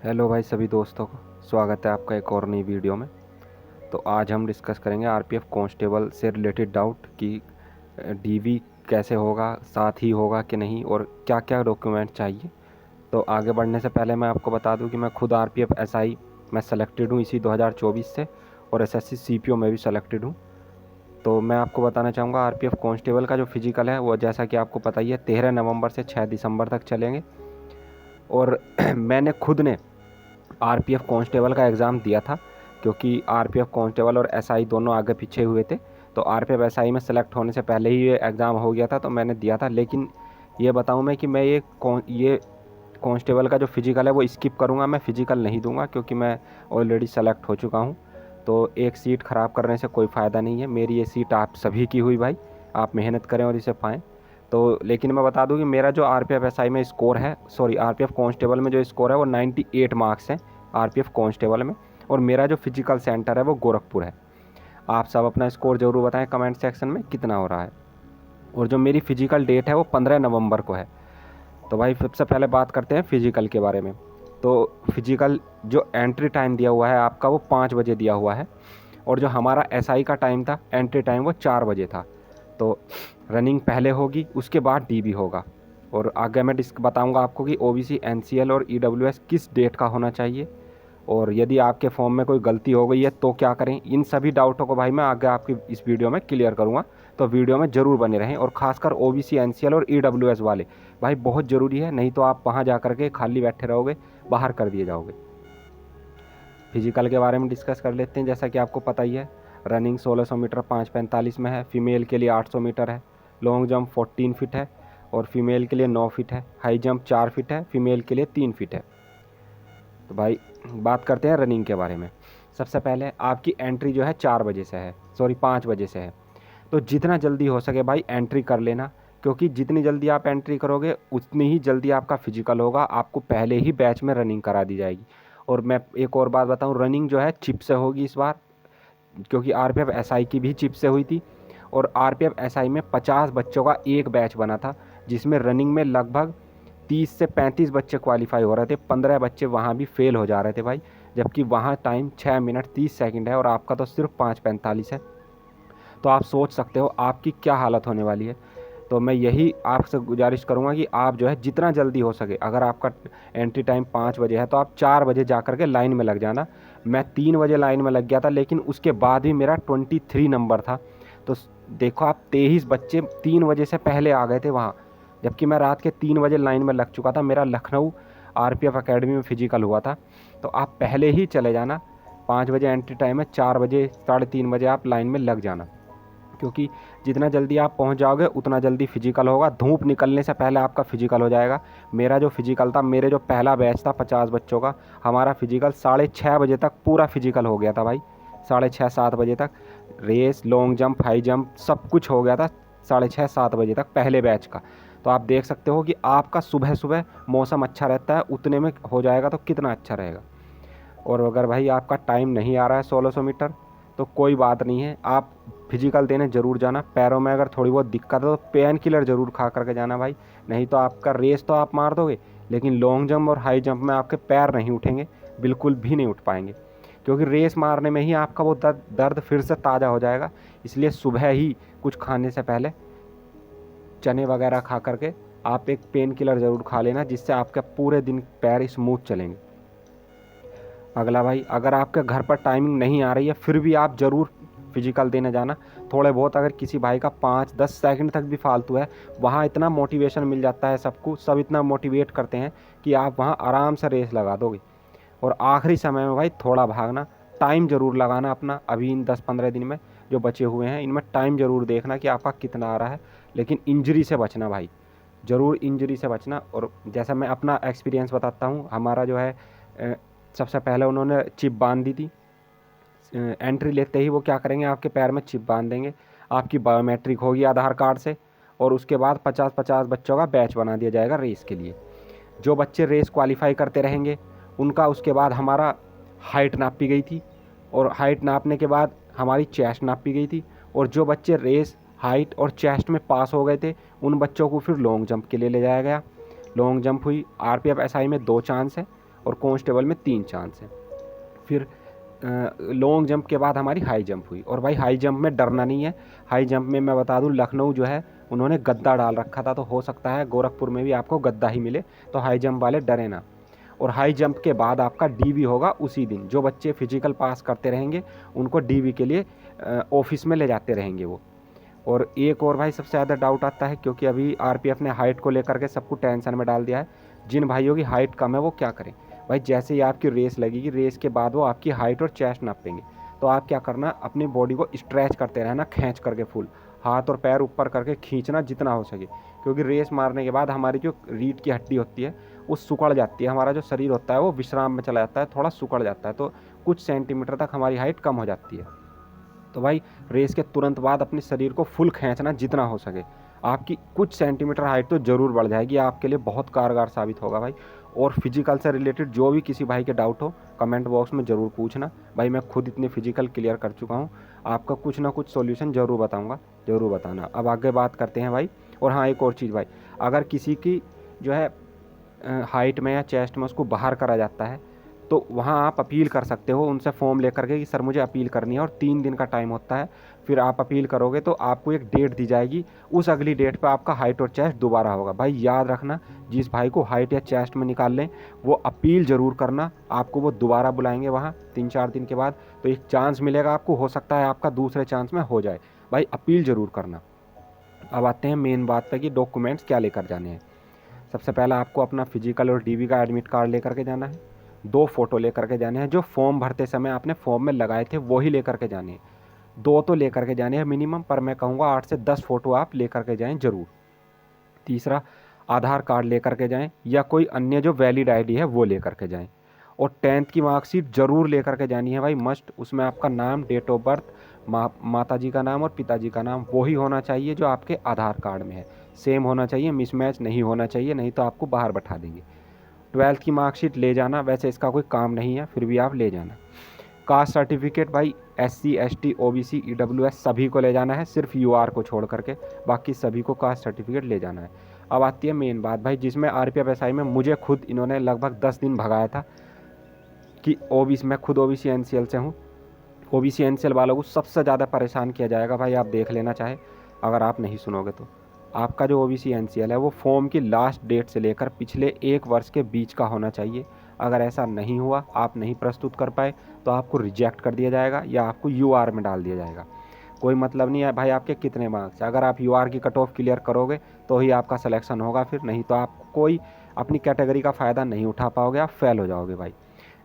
Hello भाई सभी दोस्तों को स्वागत है आपका एक और नई वीडियो में। तो आज हम डिस्कस करेंगे आरपीएफ कांस्टेबल से रिलेटेड डाउट कि डीवी कैसे होगा, साथ ही होगा कि नहीं और क्या क्या डॉक्यूमेंट चाहिए। तो आगे बढ़ने से पहले मैं आपको बता दूं कि मैं खुद आरपीएफ एसआई मैं सेलेक्टेड हूं इसी 2024 से, और एसएससी सीपीओ में भी सेलेक्टेड हूं। तो मैं आपको बताना चाहूँगा आरपीएफ कांस्टेबल का जो फिजिकल है वो, जैसा कि आपको पता ही है, 13 नवंबर से 6 दिसंबर तक चलेंगे। और मैंने खुद ने आरपीएफ कांस्टेबल का एग्ज़ाम दिया था, क्योंकि आरपीएफ कांस्टेबल और एसआई दोनों आगे पीछे हुए थे। तो आरपीएफ एसआई में सेलेक्ट होने से पहले ही ये एग्ज़ाम हो गया था, तो मैंने दिया था। लेकिन ये बताऊं मैं कि मैं ये कांस्टेबल का जो फिजिकल है वो स्किप करूंगा, मैं फिजिकल नहीं दूंगा, क्योंकि मैं ऑलरेडी सेलेक्ट हो चुका हूं। तो एक सीट ख़राब करने से कोई फ़ायदा नहीं है। मेरी ये सीट आप सभी की हुई भाई, आप मेहनत करें और इसे पाएँ। तो लेकिन मैं बता दूं कि मेरा जो आरपीएफ एसआई में स्कोर है, सॉरी आरपीएफ कांस्टेबल में जो स्कोर है वो 98 मार्क्स हैं आरपीएफ कांस्टेबल में। और मेरा जो फिजिकल सेंटर है वो गोरखपुर है। आप सब अपना स्कोर ज़रूर बताएं कमेंट सेक्शन में कितना हो रहा है। और जो मेरी फिजिकल डेट है वो 15 नवंबर को है। तो भाई सबसे पहले बात करते हैं फिजिकल के बारे में। तो फिजिकल जो एंट्री टाइम दिया हुआ है आपका वो 5 बजे दिया हुआ है, और जो हमारा एसआई का टाइम था एंट्री टाइम वो 4 बजे था। तो रनिंग पहले होगी, उसके बाद डीबी होगा। और आगे मैं बताऊंगा आपको कि ओबीसी एनसीएल और ईडब्ल्यूएस किस डेट का होना चाहिए, और यदि आपके फॉर्म में कोई गलती हो गई है तो क्या करें। इन सभी डाउटों को भाई मैं आगे आपकी इस वीडियो में क्लियर करूंगा। तो वीडियो में ज़रूर बने रहें, और ख़ासकर ओबीसी एनसीएल और ईडब्ल्यूएस वाले भाई बहुत ज़रूरी है, नहीं तो आप वहाँ जा कर के खाली बैठे रहोगे, बाहर कर दिए जाओगे। फिजिकल के बारे में डिस्कस कर लेते हैं। जैसा कि आपको पता ही है, रनिंग 1600 मीटर 5:45 में है, फीमेल के लिए 800 मीटर है, लॉन्ग जंप 14 फीट है और फीमेल के लिए 9 फीट है, हाई जंप 4 फीट है, फीमेल के लिए 3 फीट है। तो भाई बात करते हैं रनिंग के बारे में। सबसे पहले आपकी एंट्री जो है 4 बजे से है, सॉरी 5 बजे से है। तो जितना जल्दी हो सके भाई एंट्री कर लेना, क्योंकि जितनी जल्दी आप एंट्री करोगे उतनी ही जल्दी आपका फिजिकल होगा, आपको पहले ही बैच में रनिंग करा दी जाएगी। और मैं एक और बात बताऊं, रनिंग जो है चिप से होगी इस बार, क्योंकि आरपीएफ एसआई की भी चिप से हुई थी। और आरपीएफ एसआई में 50 बच्चों का एक बैच बना था, जिसमें रनिंग में लगभग 30 से 35 बच्चे क्वालिफाई हो रहे थे, 15 बच्चे वहाँ भी फेल हो जा रहे थे भाई। जबकि वहाँ टाइम 6 मिनट 30 सेकंड है और आपका तो सिर्फ 5:45 है। तो आप सोच सकते हो आपकी क्या हालत होने वाली है। तो मैं यही आपसे गुजारिश करूंगा कि आप जो है जितना जल्दी हो सके, अगर आपका एंट्री टाइम 5 बजे है तो आप 4 बजे जा कर के लाइन में लग जाना। मैं 3 बजे लाइन में लग गया था, लेकिन उसके बाद भी मेरा 23 नंबर था। तो देखो आप, 23 बच्चे 3 बजे से पहले आ गए थे वहाँ, जबकि मैं रात के 3 बजे लाइन में लग चुका था। मेरा लखनऊ आरपीएफ एकेडमी में फिजिकल हुआ था। तो आप पहले ही चले जाना, 5 बजे एंट्री टाइम है, 4 बजे 3:30 बजे आप लाइन में लग जाना, क्योंकि जितना जल्दी आप पहुंच जाओगे उतना जल्दी फिजिकल होगा। धूप निकलने से पहले आपका फिजिकल हो जाएगा। मेरा जो फिजिकल था, मेरे जो पहला बैच था 50 बच्चों का, हमारा फिजिकल 6:30 बजे तक पूरा फिजिकल हो गया था भाई। 6:30-7 बजे तक race, long jump, high jump सब कुछ हो गया था 6:30-7 बजे तक पहले बैच का। तो आप देख सकते हो कि आपका सुबह सुबह मौसम अच्छा रहता है, उतने में हो जाएगा तो कितना अच्छा रहेगा। और अगर भाई आपका टाइम नहीं आ रहा है 1600 मीटर, तो कोई बात नहीं है, आप फिजिकल देने ज़रूर जाना। पैरों में अगर थोड़ी बहुत दिक्कत है तो पेन किलर ज़रूर खा करके जाना भाई, नहीं तो आपका रेस तो आप मार दोगे, लेकिन लॉन्ग जंप और हाई जंप में आपके पैर नहीं उठेंगे, बिल्कुल भी नहीं उठ पाएंगे, क्योंकि रेस मारने में ही आपका वो दर्द फिर से ताज़ा हो जाएगा। इसलिए सुबह ही कुछ खाने से पहले चने वगैरह खा करके आप एक पेन किलर ज़रूर खा लेना, जिससे आपका पूरे दिन पैर स्मूथ चलेंगे। अगला भाई, अगर आपके घर पर टाइमिंग नहीं आ रही है फिर भी आप ज़रूर फिजिकल देने जाना। थोड़े बहुत अगर किसी भाई का 5-10 सेकंड तक भी फालतू है, वहाँ इतना मोटिवेशन मिल जाता है सबको, सब इतना मोटिवेट करते हैं कि आप वहाँ आराम से रेस लगा दोगे। और आखिरी समय में भाई थोड़ा भागना, टाइम ज़रूर लगाना अपना। अभी इन 10-15 दिन में जो बचे हुए हैं इनमें टाइम ज़रूर देखना कि आपका कितना आ रहा है, लेकिन इंजरी से बचना भाई, ज़रूर इंजरी से बचना। और जैसा मैं अपना एक्सपीरियंस बताता हूँ, हमारा जो है सबसे पहले उन्होंने चिप बांध दी थी। एंट्री लेते ही वो क्या करेंगे, आपके पैर में चिप बांध देंगे, आपकी बायोमेट्रिक होगी आधार कार्ड से, और उसके बाद 50-50 बच्चों का बैच बना दिया जाएगा रेस के लिए। जो बच्चे रेस क्वालिफाई करते रहेंगे उनका, उसके बाद हमारा हाइट नापी गई थी, और हाइट नापने के बाद हमारी चेस्ट नापी गई थी। और जो बच्चे रेस, हाइट और चेस्ट में पास हो गए थे उन बच्चों को फिर लॉन्ग जंप के लिए ले जाया गया। लॉन्ग जंप हुई, आरपीएफ एसआई में 2 चांस है, और कांस्टेबल में 3 चांस है। फिर लॉन्ग जंप के बाद हमारी हाई जंप हुई, और भाई हाई जंप में डरना नहीं है। हाई जंप में मैं बता दूं, लखनऊ जो है उन्होंने गद्दा डाल रखा था, तो हो सकता है गोरखपुर में भी आपको गद्दा ही मिले, तो हाई जंप वाले डरे ना। और हाई जंप के बाद आपका डीवी होगा उसी दिन। जो बच्चे फिजिकल पास करते रहेंगे उनको डीवी के लिए ऑफिस में ले जाते रहेंगे वो। और एक और भाई सबसे ज़्यादा डाउट आता है, क्योंकि अभी आरपीएफ ने हाइट को लेकर के सबको टेंशन में डाल दिया है। जिन भाइयों की हाइट कम है वो क्या करें? भाई जैसे ही आपकी रेस लगेगी, रेस के बाद वो आपकी हाइट और चेस्ट नापेंगे, तो आप क्या करना, अपनी बॉडी को स्ट्रेच करते रहना, खींच करके फुल हाथ और पैर ऊपर करके खींचना जितना हो सके। क्योंकि रेस मारने के बाद हमारी जो रीढ़ की हड्डी होती है वो सिकुड़ जाती है, हमारा जो शरीर होता है वो विश्राम में चला जाता है, थोड़ा सिकुड़ जाता है, तो कुछ सेंटीमीटर तक हमारी हाइट कम हो जाती है। तो भाई रेस के तुरंत बाद अपने शरीर को फुल खींचना जितना हो सके। आपकी कुछ सेंटीमीटर हाइट तो ज़रूर बढ़ जाएगी, आपके लिए बहुत कारगर साबित होगा भाई। और फिजिकल से रिलेटेड जो भी किसी भाई के डाउट हो कमेंट बॉक्स में ज़रूर पूछना भाई, मैं खुद इतने फिजिकल क्लियर कर चुका हूँ, आपका कुछ ना कुछ सॉल्यूशन ज़रूर बताऊँगा, ज़रूर बताना। अब आगे बात करते हैं भाई। और हाँ, एक और चीज़ भाई, अगर किसी की जो है हाइट में या चेस्ट में उसको बाहर करा जाता है, तो वहाँ आप अपील कर सकते हो उनसे फॉर्म लेकर के कि सर मुझे अपील करनी है, और 3 दिन का टाइम होता है। फिर आप अपील करोगे तो आपको एक डेट दी जाएगी, उस अगली डेट पे आपका हाइट और चेस्ट दोबारा होगा। भाई याद रखना, जिस भाई को हाइट या चेस्ट में निकाल लें वो अपील ज़रूर करना, आपको वो दोबारा बुलाएंगे वहाँ 3-4 दिन के बाद, तो एक चांस मिलेगा आपको, हो सकता है आपका दूसरे चांस में हो जाए। भाई अपील ज़रूर करना। अब आते हैं मेन बात पर कि डॉक्यूमेंट्स क्या लेकर जाने हैं। सबसे पहला आपको अपना फिजिकल और डीवी का एडमिट कार्ड लेकर के जाना है, 2 फोटो लेकर के जाने हैं, जो फॉर्म भरते समय आपने फॉर्म में लगाए थे वो ही लेकर के जाने हैं। 2 तो लेकर के जाने हैं मिनिमम, पर मैं कहूँगा 8 से 10 फोटो आप लेकर के जाएं ज़रूर। तीसरा, आधार कार्ड लेकर के जाएं, या कोई अन्य जो वैलिड आईडी है वो लेकर के जाएं। और 10th की मार्कशीट ज़रूर लेकर के जानी है भाई, मस्ट। उसमें आपका नाम, डेट ऑफ बर्थ, माताजी का नाम और पिताजी का नाम वही होना चाहिए जो आपके आधार कार्ड में है, सेम होना चाहिए, मिसमैच नहीं होना चाहिए, नहीं तो आपको बाहर बैठा देंगे। 12th की मार्कशीट ले जाना, वैसे इसका कोई काम नहीं है, फिर भी आप ले जाना। कास्ट सर्टिफिकेट भाई SC ST OBC EWS सभी को ले जाना है, सिर्फ UR को छोड़ करके, बाकी सभी को कास्ट सर्टिफिकेट ले जाना है। अब आती है मेन बात भाई, जिसमें RPF SI में मुझे खुद इन्होंने लगभग 10 दिन भगाया था कि OBC, मैं खुद OBC NCL से हूँ। OBC NCL वालों को सबसे ज़्यादा परेशान किया जाएगा भाई, आप देख लेना चाहे, अगर आप नहीं सुनोगे तो। आपका जो OBC NCL है वो फॉर्म की लास्ट डेट से लेकर पिछले 1 वर्ष के बीच का होना चाहिए। अगर ऐसा नहीं हुआ, आप नहीं प्रस्तुत कर पाए, तो आपको रिजेक्ट कर दिया जाएगा या आपको UR में डाल दिया जाएगा। कोई मतलब नहीं है भाई आपके कितने मार्क्स, अगर आप UR की कट ऑफ क्लियर करोगे तो ही आपका सिलेक्शन होगा, फिर नहीं तो आप कोई अपनी कैटेगरी का फ़ायदा नहीं उठा पाओगे, आप फेल हो जाओगे भाई।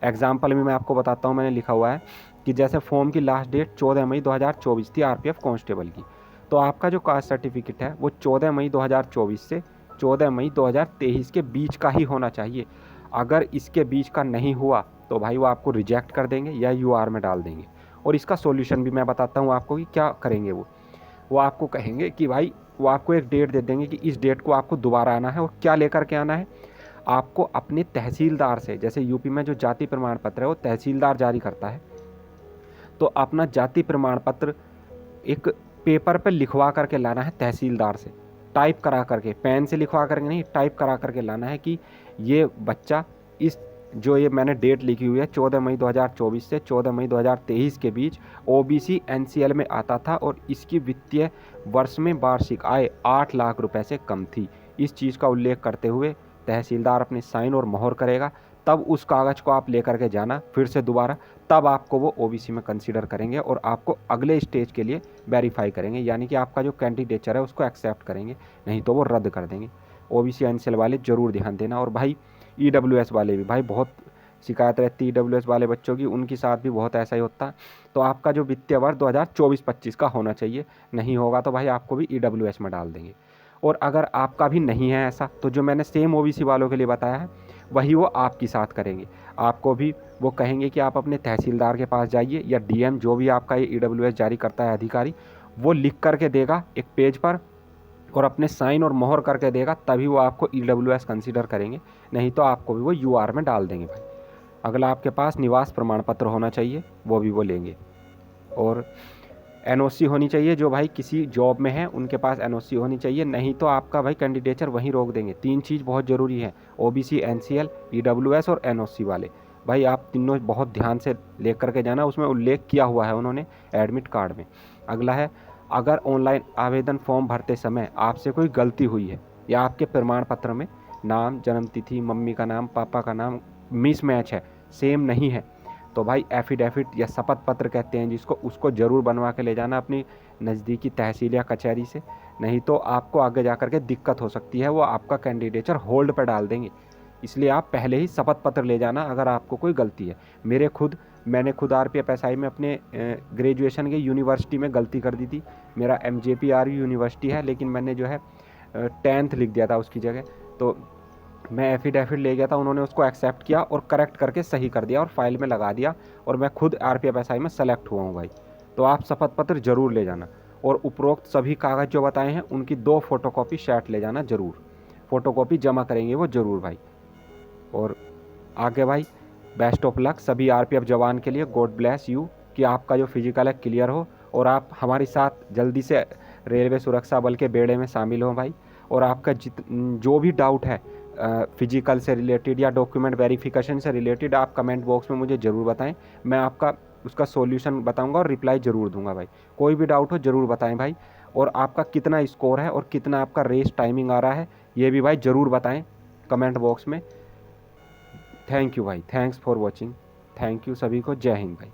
एग्जाम्पल में मैं आपको बताता हूँ, मैंने लिखा हुआ है कि जैसे फॉर्म की लास्ट डेट 14 मई 2024 थी RPF कांस्टेबल की, तो आपका जो कास्ट सर्टिफिकेट है वो 14 मई 2024 से 14 मई 2023 के बीच का ही होना चाहिए। अगर इसके बीच का नहीं हुआ तो भाई वो आपको रिजेक्ट कर देंगे या UR में डाल देंगे। और इसका सॉल्यूशन भी मैं बताता हूँ आपको कि क्या करेंगे। वो आपको कहेंगे कि भाई, वो आपको एक डेट दे देंगे कि इस डेट को आपको दोबारा आना है, और क्या लेकर के आना है, आपको अपने तहसीलदार से, जैसे यूपी में जो जाति प्रमाण पत्र है वो तहसीलदार जारी करता है, तो अपना जाति प्रमाण पत्र एक पेपर पर लिखवा करके लाना है तहसीलदार से, टाइप करा करके, पेन से लिखवा करके नहीं, टाइप करा करके लाना है कि ये बच्चा इस, जो ये मैंने डेट लिखी हुई है 14 मई 2024 से 14 मई 2023 के बीच OBC NCL में आता था, और इसकी वित्तीय वर्ष में वार्षिक आय 8 लाख रुपए से कम थी। इस चीज़ का उल्लेख करते हुए तहसीलदार अपने साइन और मोहर करेगा, तब उस कागज़ को आप लेकर के जाना फिर से दोबारा, तब आपको वो OBC में कंसीडर करेंगे और आपको अगले स्टेज के लिए वेरीफाई करेंगे, यानी कि आपका जो कैंडिडेचर है उसको एक्सेप्ट करेंगे, नहीं तो वो रद्द कर देंगे। OBC NCL वाले ज़रूर ध्यान देना। और भाई EWS वाले भी, भाई बहुत शिकायत रहती है EWS वाले बच्चों की, उनके साथ भी बहुत ऐसा ही होता है। तो आपका जो वित्तीय वर्ष 2024-25 का होना चाहिए, नहीं होगा तो भाई आपको भी EWS में डाल देंगे। और अगर आपका भी नहीं है ऐसा, तो जो मैंने सेम OBC वालों के लिए बताया है वही वो आपके साथ करेंगे। आपको भी वो कहेंगे कि आप अपने तहसीलदार के पास जाइए, या DM जो भी आपका ये EWS जारी करता है अधिकारी, वो लिख करके देगा एक पेज पर और अपने साइन और मोहर करके देगा, तभी वो आपको EWS कंसीडर करेंगे, नहीं तो आपको भी वो UR में डाल देंगे भाई। अगला आपके पास निवास प्रमाण पत्र होना चाहिए, वो भी वो लेंगे। और एनओसी होनी चाहिए, जो भाई किसी जॉब में है उनके पास एनओसी होनी चाहिए, नहीं तो आपका भाई कैंडिडेचर वहीं रोक देंगे। 3 चीज़ बहुत ज़रूरी है, ओबीसी, एनसीएल, ईडब्ल्यूएस और एनओसी वाले। भाई आप तीनों बहुत ध्यान से लेकर करके जाना, उसमें उल्लेख किया हुआ है उन्होंने एडमिट कार्ड में। अगला है, अगर ऑनलाइन आवेदन फॉर्म भरते समय आपसे कोई गलती हुई है या आपके प्रमाण पत्र में नाम, जन्मतिथि, मम्मी का नाम, पापा का नाम मिसमैच है, सेम नहीं है, तो भाई एफिडेविट या शपथ पत्र कहते हैं जिसको, उसको ज़रूर बनवा के ले जाना अपनी नज़दीकी तहसील या कचहरी से, नहीं तो आपको आगे जा कर के दिक्कत हो सकती है, वो आपका कैंडिडेचर होल्ड पर डाल देंगे। इसलिए आप पहले ही शपथ पत्र ले जाना अगर आपको कोई गलती है। मैंने खुद RPF-SI में अपने ग्रेजुएशन की यूनिवर्सिटी में गलती कर दी थी। मेरा MJPRU यूनिवर्सिटी है, लेकिन मैंने जो है 10th लिख दिया था उसकी जगह। तो मैं एफिडेविट ले गया था, उन्होंने उसको एक्सेप्ट किया और करेक्ट करके सही कर दिया और फाइल में लगा दिया, और मैं खुद RPF-SI में सेलेक्ट हुआ हूँ भाई। तो आप शपथ पत्र ज़रूर ले जाना, और उपरोक्त सभी कागज़ जो बताए हैं उनकी 2 फोटोकॉपी सेट ले जाना ज़रूर, फोटोकॉपी जमा करेंगे वो ज़रूर भाई। और आगे भाई बेस्ट ऑफ लक सभी RPF जवान के लिए, गॉड ब्लेस यू, कि आपका जो फिजिकल है क्लियर हो और आप हमारे साथ जल्दी से रेलवे सुरक्षा बल के बेड़े में शामिल हों भाई। और आपका जो भी डाउट है फिजिकल से रिलेटेड या डॉक्यूमेंट वेरिफिकेशन से रिलेटेड, आप कमेंट बॉक्स में मुझे ज़रूर बताएं, मैं आपका उसका सॉल्यूशन बताऊंगा और रिप्लाई ज़रूर दूंगा भाई। कोई भी डाउट हो ज़रूर बताएं भाई, और आपका कितना स्कोर है और कितना आपका रेस टाइमिंग आ रहा है ये भी भाई ज़रूर बताएं कमेंट बॉक्स में। थैंक यू भाई, thanks for watching, thank you सभी को, जय हिंद भाई।